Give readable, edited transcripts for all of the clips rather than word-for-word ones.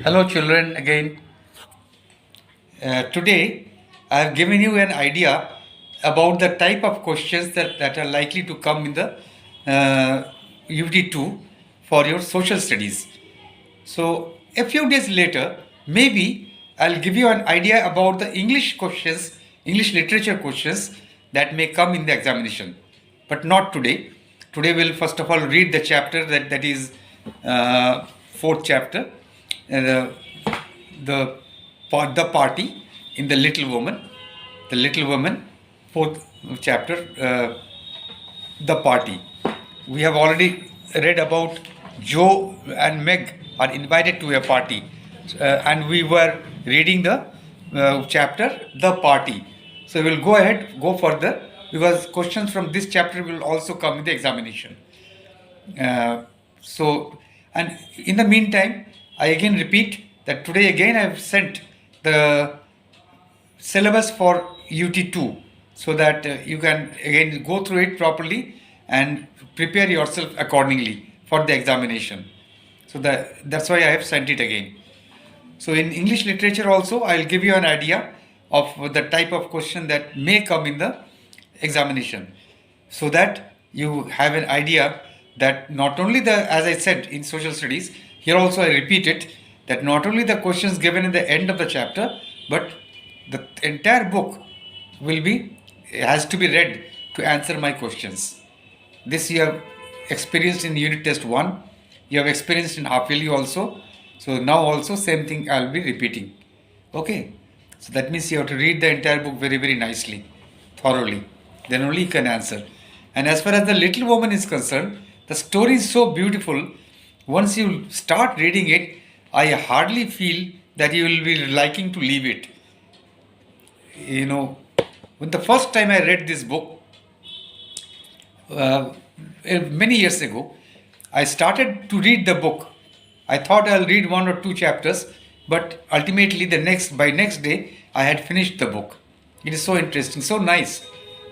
Hello, children, again. Today, I have given you an idea about the type of questions that are likely to come in the UT2 for your social studies. So, a few days later, maybe I'll give you an idea about the English questions, English literature questions that may come in the examination. But not today. Today, we'll first of all read the chapter that is fourth chapter. Uh, the the party in the little woman, fourth chapter, the party. We have already read about Joe and Meg are invited to a party, and we were reading the chapter the party. So we will go further because questions from this chapter will also come in the examination. uh, so, and in the meantime, I again repeat that today again I have sent the syllabus for UT2 so that you can again go through it properly and prepare yourself accordingly for the examination. So that's why I have sent it again. So in English literature also, I'll give you an idea of the type of question that may come in the examination, so that you have an idea that not only the, as I said in social studies, here also I repeat it, that not only the questions given in the end of the chapter, but the entire book will be has to be read to answer my questions. This you have experienced in unit test 1, you have experienced in half yearly also. So now also same thing I'll be repeating. Okay. So that means you have to read the entire book very, very nicely, thoroughly. Then only you can answer. And as far as the little woman is concerned, the story is so beautiful. Once you start reading it, I hardly feel that you will be liking to leave it. You know, when the first time I read this book, uh, many years ago, I started to read the book. I thought I'll read one or two chapters, but ultimately the next day I had finished the book. It is so interesting, so nice,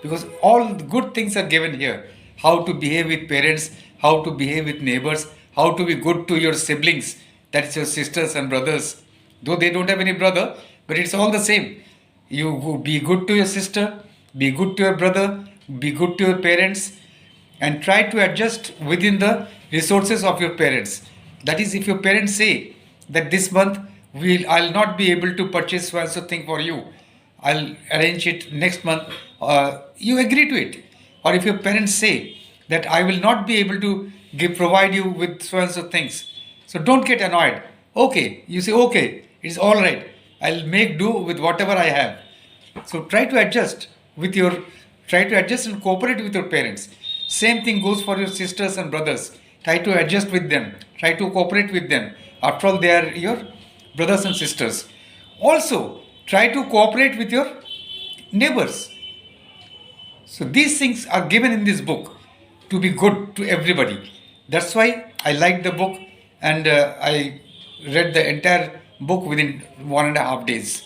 because all the good things are given here. How to behave with parents, how to behave with neighbors, how to be good to your siblings, that is your sisters and brothers. Though they don't have any brother, but it's all the same. You be good to your sister, be good to your brother, be good to your parents, and try to adjust within the resources of your parents. That is, if your parents say that this month I'll not be able to purchase so and so thing for you, I'll arrange it next month, you agree to it. Or if your parents say that I will not be able to provide you with so and so things, so don't get annoyed. Okay, you say, okay, it's all right. I'll make do with whatever I have. So try to adjust and cooperate with your parents. Same thing goes for your sisters and brothers. Try to adjust with them. Try to cooperate with them. After all, they are your brothers and sisters. Also, try to cooperate with your neighbors. So these things are given in this book to be good to everybody. That's why I liked the book, and I read the entire book within 1.5 days.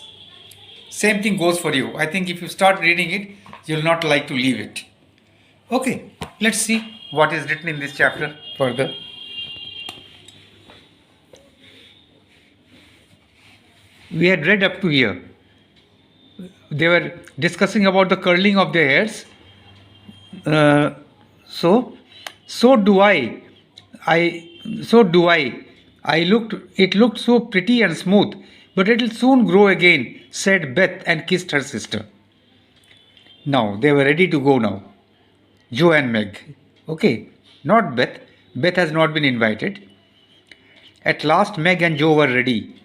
Same thing goes for you. I think if you start reading it, you'll not like to leave it. Okay, let's see what is written in this chapter further. We had read up to here. They were discussing about the curling of their hairs. Uh, so, so do I. I so do I. I looked. It looked so pretty and smooth, but it'll soon grow again," said Beth and kissed her sister. Now they were ready to go now. Joe and Meg. Okay, not Beth. Beth has not been invited. At last, Meg and Joe were ready.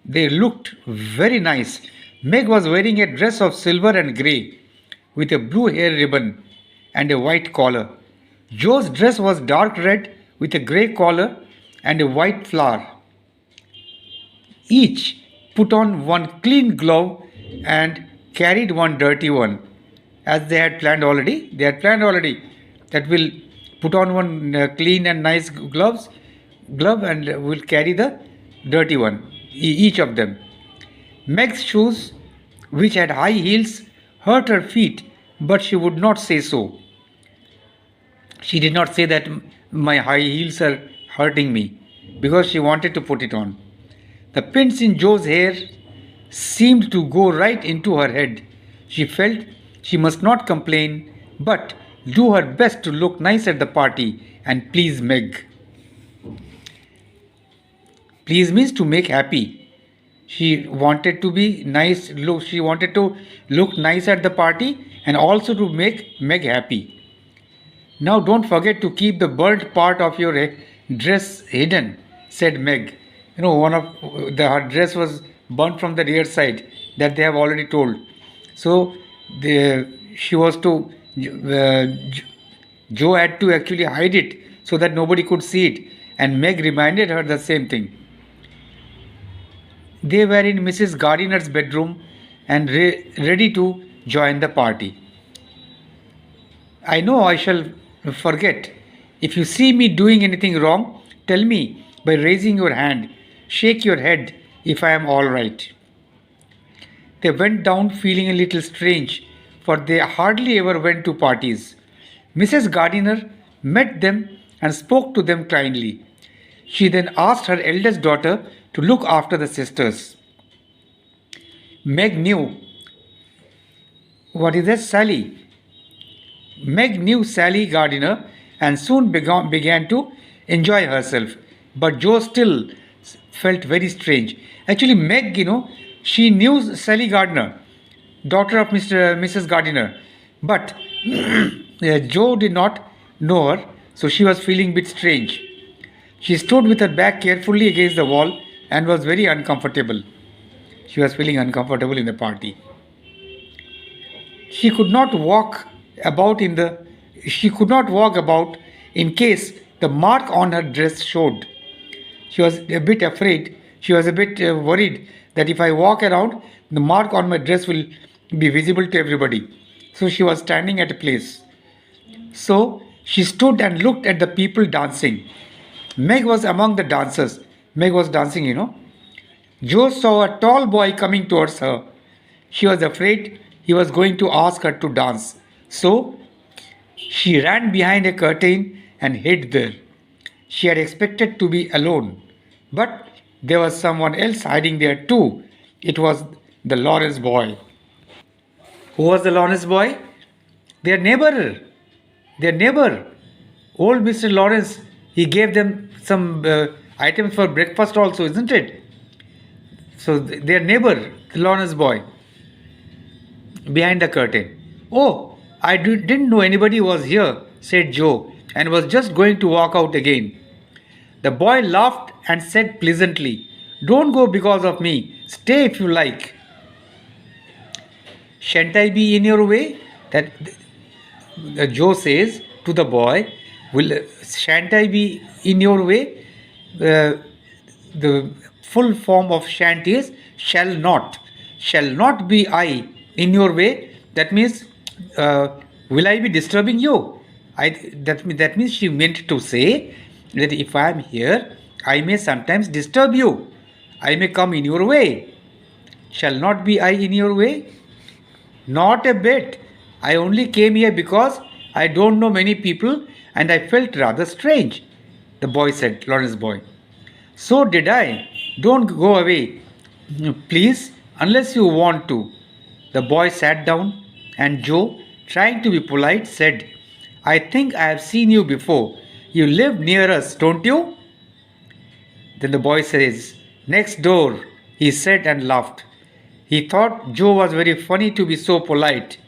They looked very nice. Meg was wearing a dress of silver and grey with a blue hair ribbon and a white collar. Joe's dress was dark red with a grey collar and a white flower. Each put on one clean glove and carried one dirty one. As they had planned already, that we'll put on one clean and nice glove, and we'll carry the dirty one, each of them. Meg's shoes, which had high heels, hurt her feet, but she would not say so. She did not say that my high heels are hurting me, because she wanted to put it on. The pins in Joe's hair seemed to go right into her head. She felt she must not complain, but do her best to look nice at the party and please Meg. Please means to make happy. She wanted to be nice. Look, she wanted to look nice at the party and also to make Meg happy. Now don't forget to keep the burnt part of your dress hidden, said Meg. One of her dress was burnt from the rear side that they have already told. So she was to Joe had to actually hide it so that nobody could see it, and Meg reminded her the same thing. They were in Mrs. Gardiner's bedroom and ready to join the party. I know I shall forget. If you see me doing anything wrong, tell me by raising your hand. Shake your head if I am all right. They went down feeling a little strange, for they hardly ever went to parties. Mrs. Gardiner met them and spoke to them kindly. She then asked her eldest daughter to look after the sisters. Meg knew. What is that, Sally? Meg knew Sally Gardiner and soon began to enjoy herself. But Joe still felt very strange. Actually, Meg, she knew Sally Gardiner, daughter of Mrs. Gardiner. But Joe did not know her, so she was feeling a bit strange. She stood with her back carefully against the wall and was very uncomfortable. She was feeling uncomfortable in the party. She could not walk about in case the mark on her dress showed. She was a bit afraid. She was a bit worried that if I walk around, the mark on my dress will be visible to everybody. So she was standing at a place. So she stood and looked at the people dancing. Meg was among the dancers. Meg was dancing, Joe saw a tall boy coming towards her. She was afraid he was going to ask her to dance. So she ran behind a curtain and hid there. She had expected to be alone, but there was someone else hiding there too. It was the Lawrence boy. Who was the Lawrence boy? Their neighbor. Their neighbor. Old Mr. Lawrence, he gave them some items for breakfast also, isn't it? So their neighbor, the Lawrence boy, behind the curtain. Oh, I didn't know anybody was here, said Joe, and was just going to walk out again. The boy laughed and said pleasantly, Don't go because of me. Stay if you like. Shan't I be in your way? That Joe says to the boy, Shan't I be in your way? The full form of shan't is shall not. Shall not be I in your way. That means, will I be disturbing you? That means she meant to say that if I am here, I may sometimes disturb you. I may come in your way. Shall not be I in your way? Not a bit. I only came here because I don't know many people and I felt rather strange, the boy said, Lawrence boy. So did I. Don't go away, please, unless you want to. The boy sat down and Joe, trying to be polite, said, I think I have seen you before. You live near us, don't you? Then the boy says, Next door, he said and laughed. He thought Joe was very funny to be so polite.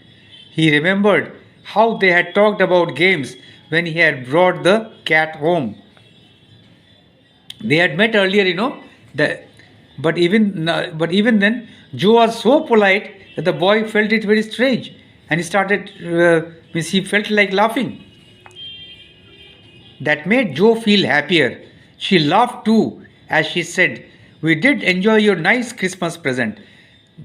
He remembered how they had talked about games when he had brought the cat home. They had met earlier, but even then, Joe was so polite that the boy felt it very strange, and he felt like laughing. That made Joe feel happier. She laughed too as she said, We did enjoy your nice Christmas present.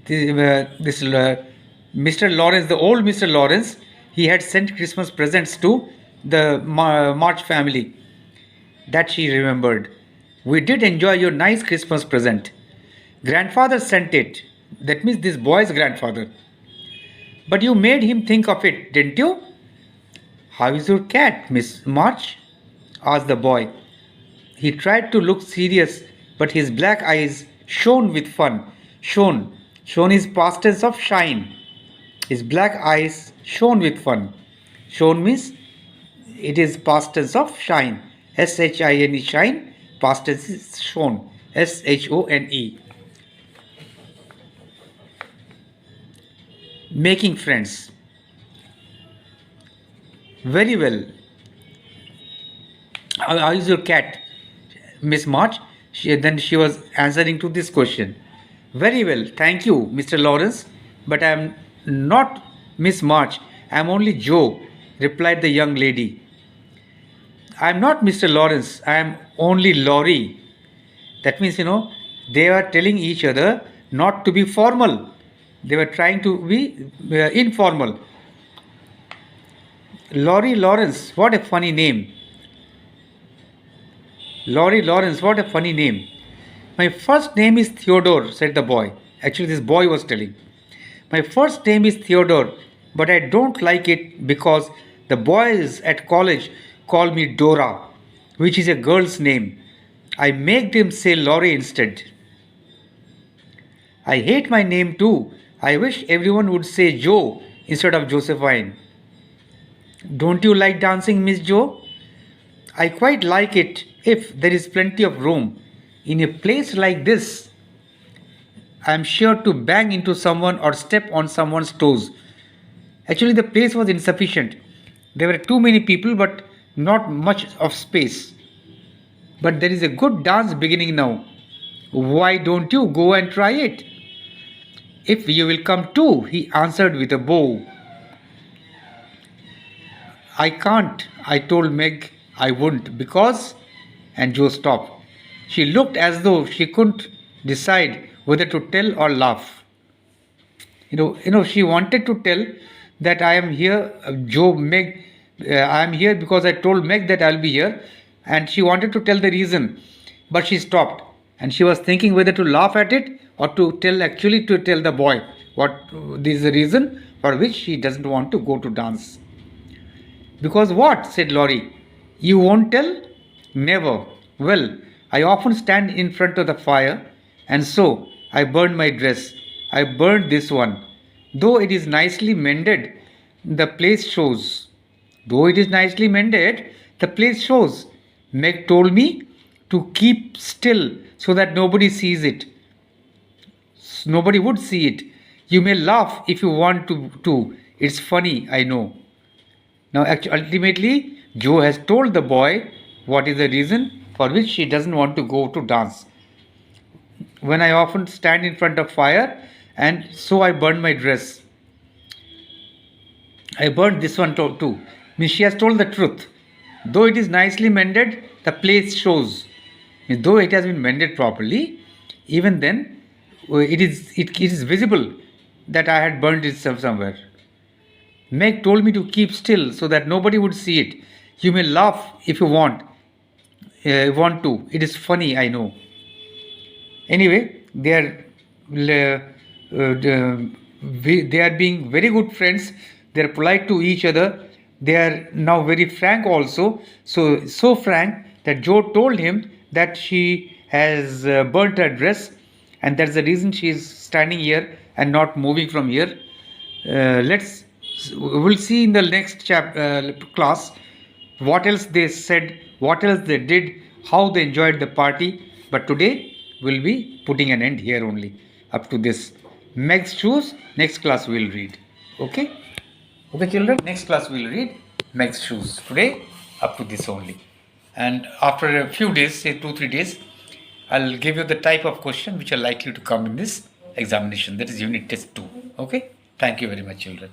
Mr. Lawrence, the old Mr. Lawrence, he had sent Christmas presents to the March family. That she remembered. We did enjoy your nice Christmas present. Grandfather sent it. That means this boy's grandfather. But you made him think of it, didn't you? How is your cat, Miss March? Asked the boy. He tried to look serious, but his black eyes Shone with fun. Shone. Shone is past tense of shine. His black eyes shone with fun. Shone means it is past tense of shine. Shine, shine. Past tense is shone. Shone. Making friends. Very well. How is your cat, Miss March? Then she was answering to this question. Very well, thank you, Mr. Lawrence. But I am not Miss March. I am only Joe, replied the young lady. I am not Mr. Lawrence. I am only Laurie. That means, they are telling each other not to be formal. They were trying to be informal. Laurie Lawrence, what a funny name. Laurie Lawrence, what a funny name. My first name is Theodore, said the boy. Actually, this boy was telling. My first name is Theodore, but I don't like it because the boys at college call me Dora, which is a girl's name. I make them say Laurie instead. I hate my name too. I wish everyone would say Joe instead of Josephine. Don't you like dancing, Miss Joe? I quite like it if there is plenty of room. In a place like this, I am sure to bang into someone or step on someone's toes. Actually, the place was insufficient. There were too many people, but not much of space. But there is a good dance beginning now. Why don't you go and try it? If you will come too, he answered with a bow. I can't, I told Meg I wouldn't because. And Joe stopped. She looked as though she couldn't decide whether to tell or laugh. She wanted to tell that I am here, I am here because I told Meg that I'll be here, and she wanted to tell the reason, but she stopped, and she was thinking whether to laugh at it or to tell the boy what this is the reason for which she doesn't want to go to dance. Because what? Said Laurie. You won't tell? Never. Well, I often stand in front of the fire, and so I burned my dress. I burned this one. Though it is nicely mended, the place shows. Though it is nicely mended, the place shows. Meg told me to keep still so that nobody sees it. Nobody would see it. You may laugh if you want to. It's funny, I know. Now, ultimately, Joe has told the boy what is the reason for which she doesn't want to go to dance. When I often stand in front of fire, and so I burned my dress. I burned this one too. Means she has told the truth. Though it is nicely mended, the place shows. Means though it has been mended properly, even then it is visible that I had burned it somewhere. Meg told me to keep still so that nobody would see it. You may laugh if you want to. It is funny, I know. Anyway, they are being very good friends. They are polite to each other. They are now very frank also. So frank that Joe told him that she has burnt her dress, and that's the reason she is standing here and not moving from here. We'll see in the next class what else they said, what else they did, how they enjoyed the party. But today we'll be putting an end here only up to this. Meg's shoes, next class we'll read. Okay children, next class we'll read Meg's shoes. Today up to this only, and after a few days, say 2-3 days, I'll give you the type of question which are likely to come in this examination, that is unit test 2. Okay, thank you very much children.